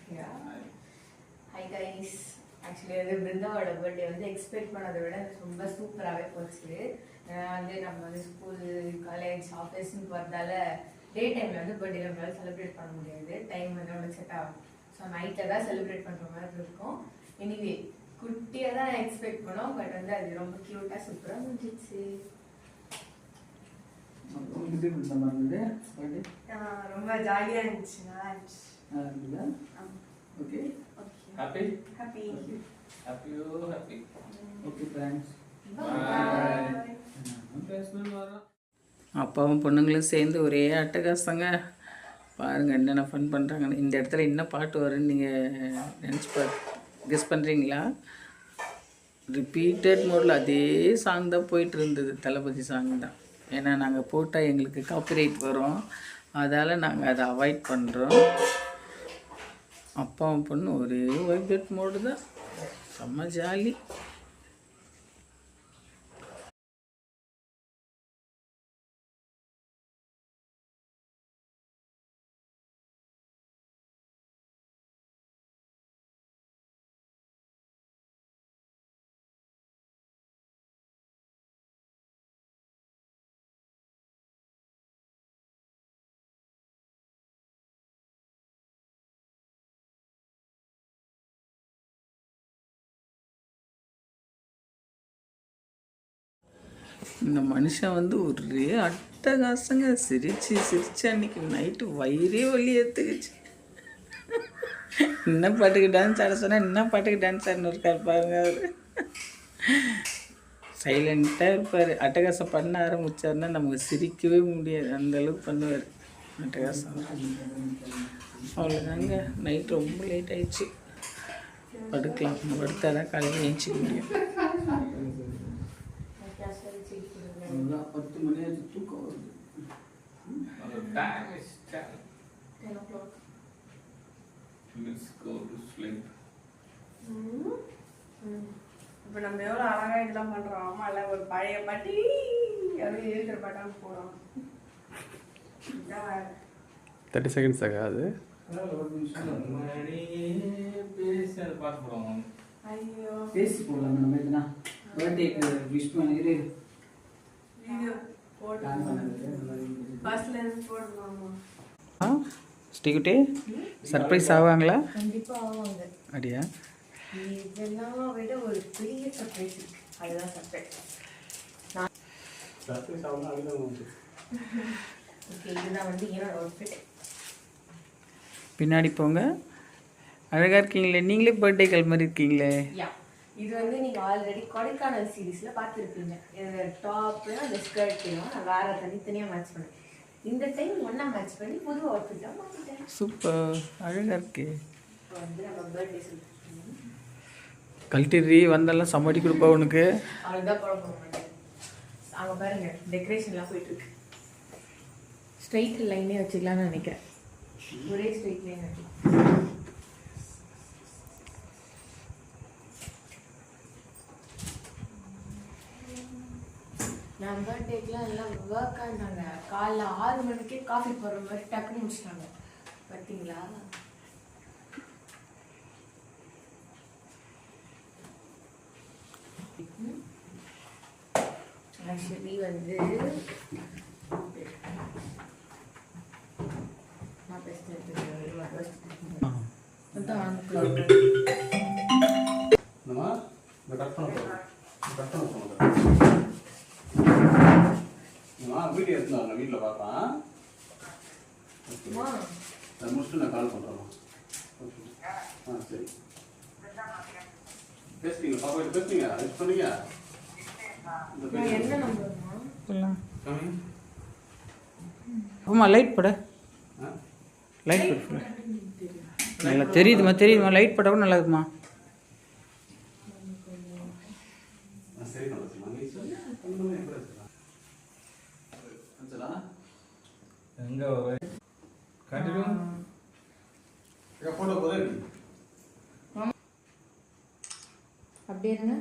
Hi guys. Actually, the Brindaவோட birthday வந்து expect பண்ணதை விட ரொம்ப சூப்பராகவே போச்சு. வந்து நம்ம வந்து ஸ்கூல் காலேஜ் ஆஃபீஸ்ன்னு போகிறதால டே டைமில் வந்து பர்த்டே நம்மளால செலிப்ரேட் பண்ண முடியாது. டைம் வந்து நம்மளுக்கு செட் ஆகும். ஸோ நைட்டில் தான் செலிப்ரேட் பண்ணுற மாதிரி இருக்கும். எனிவே குட்டியாக தான் எக்ஸ்பெக்ட் பண்ணோம். பட் வந்து அது ரொம்ப க்யூட்டாக சூப்பராக முடிஞ்சிச்சு. ரொம்ப ஜாலியாக இருந்துச்சு. நல்லா இருந்துச்சு. Okay. Happy? Happy. Happy, you happy. Okay, friends. Bye. அப்பாவும் பொண்ணுங்களும் சேர்ந்து ஒரே அட்டகாசங்க. பாருங்கள் என்னென்ன ஃபன் பண்ணுறாங்கன்னு. இந்த இடத்துல என்ன பாட்டு வரும்னு நீங்கள் கெஸ் பண்ணுறீங்களா? ரிப்பீட்டட் மோடில் அதே சாங் தான் போயிட்டு இருந்தது. தளபதி சாங் தான். ஏன்னா நாங்கள் போட்டால் எங்களுக்கு காப்பிரைட் வரும். அதால் நாங்கள் அதை அவாய்ட் பண்ணுறோம். அப்பாவும் பொண்ணு ஒரே வைப்ரேட் மோடு தான். செம்ம ஜாலி. இந்த மனுஷன் வந்து ஒரே அட்டகாசங்க. சிரிச்சு அன்றைக்கி நைட்டு வயிறே வலி எடுத்துக்கிச்சு. என்ன பாட்டுக்கு டான்ஸ் ஆட சொன்னால் என்ன பாட்டுக்கு டான்ஸ் ஆடணும் இருக்கார் பாருங்க. அவர் சைலண்ட்டாக இருப்பார். அட்டகாசம் பண்ண ஆரம்பித்தார்னா நமக்கு சிரிக்கவே முடியாது. அந்தளவுக்கு பண்ணுவார் அட்டகாசம். அவ்வளோதாங்க. நைட் ரொம்ப லேட் ஆயிடுச்சு. படுக்கலாம். படுத்தா தான் காலையில் ஏஞ்சிக்க முடியும். 10 மணி ஆச்சு. தூக்கம் வருது. Time is 10 o'clock. Let's go to sleep. இப்போ நம்ம எவ்வளோ அழகாக இதெல்லாம் பண்ணுறோம். அம்மா இல்லை ஒரு பழைய பாட்டி எவ்வளோ இருக்கிற பாட்டான்னு போகிறோம். 30 seconds ஆகாது. பேசி அதை பார்த்து போடுவோம். ஐயோ பேசி போடலாம். நம்ம எதுனா பர்த்டேக்கு விஷ் பண்ணிட்டு வீடியோ போட்டு பஸ்ல இருந்து போடுவாங்க. ஸ்ரீகுட்டி சர்ப்ரைஸ் ஆவாங்களா? கண்டிப்பாக ஆவாங்க. அப்படியா? இதெல்லாம் விட ஒரு பெரிய சர்ப்ரைஸ் இருக்கு. அதுதான் சர்ப்ரைஸ். ஓகே, இதுதான் வந்து என்னோட அவுட்ஃபிட். பின்னாடி போங்க. அழகாக இருக்கீங்களே. நீங்களே பர்த்டே கால் மாதிரி இருக்கீங்களே. யா, இது வந்து நீங்கள் ஆல்ரெடி கொடைக்கானல் சீரீஸில் பார்த்துருப்பீங்க. இந்த டாப்பு அந்த ஸ்கர்ட்டையும் நான் வேறு தனித்தனியாக மேட்ச் பண்ணேன். இந்த டைம் ஒன்றா மேட்ச் பண்ணி புது அவுட்ஃபிட்டாக மாற்றிட்டேன். சூப்பர், அழகாக இருக்கு. இப்போ வந்து நம்ம பர்த்டே செலிப்ரேட் கல்டிரி வந்தாலும் சமாடி கொடுப்பா உனக்கு. அவ்வளோதான் போட போக மாட்டேன். அங்கே பாருங்க டெக்கரேஷன்லாம் போயிட்டுருக்கு. ஸ்ட்ரைட் லைனே வச்சுக்கலான்னு நினைக்கிறேன். ஒரே ஸ்ட்ரைட் லைன் வச்சுக்கலாம். நான் பர்த்டேக்கெலாம் எல்லாம் ஒர்க் ஆனாங்க. காலைல 6 மணிக்கே காஃபி போடுற மாதிரி டக்குன்னு முடிச்சிட்டாங்க. பார்த்தீங்களா? ஆக்சுவலி வந்து நான் பேசுறது வீடியோ எடுத்துன்னு வீட்டில் பார்ப்பேன். அதை முடிச்சுட்டு நான் கால் பண்ணுறேன். ஓகே, சரி. பேசுறீங்க பாப்பா கிட்ட பேசுறீங்க. யூஸ் பண்ணீங்க. என்ன நம்பர்மா? ஆமாம், லைட் பட. லைட் பட நல்லா தெரியுதுமா. லைட் பட கூட நல்லா இருக்குமா? சரி, எங்கே கண்டினியூ போட்டோ போதே அப்படியே இருங்க.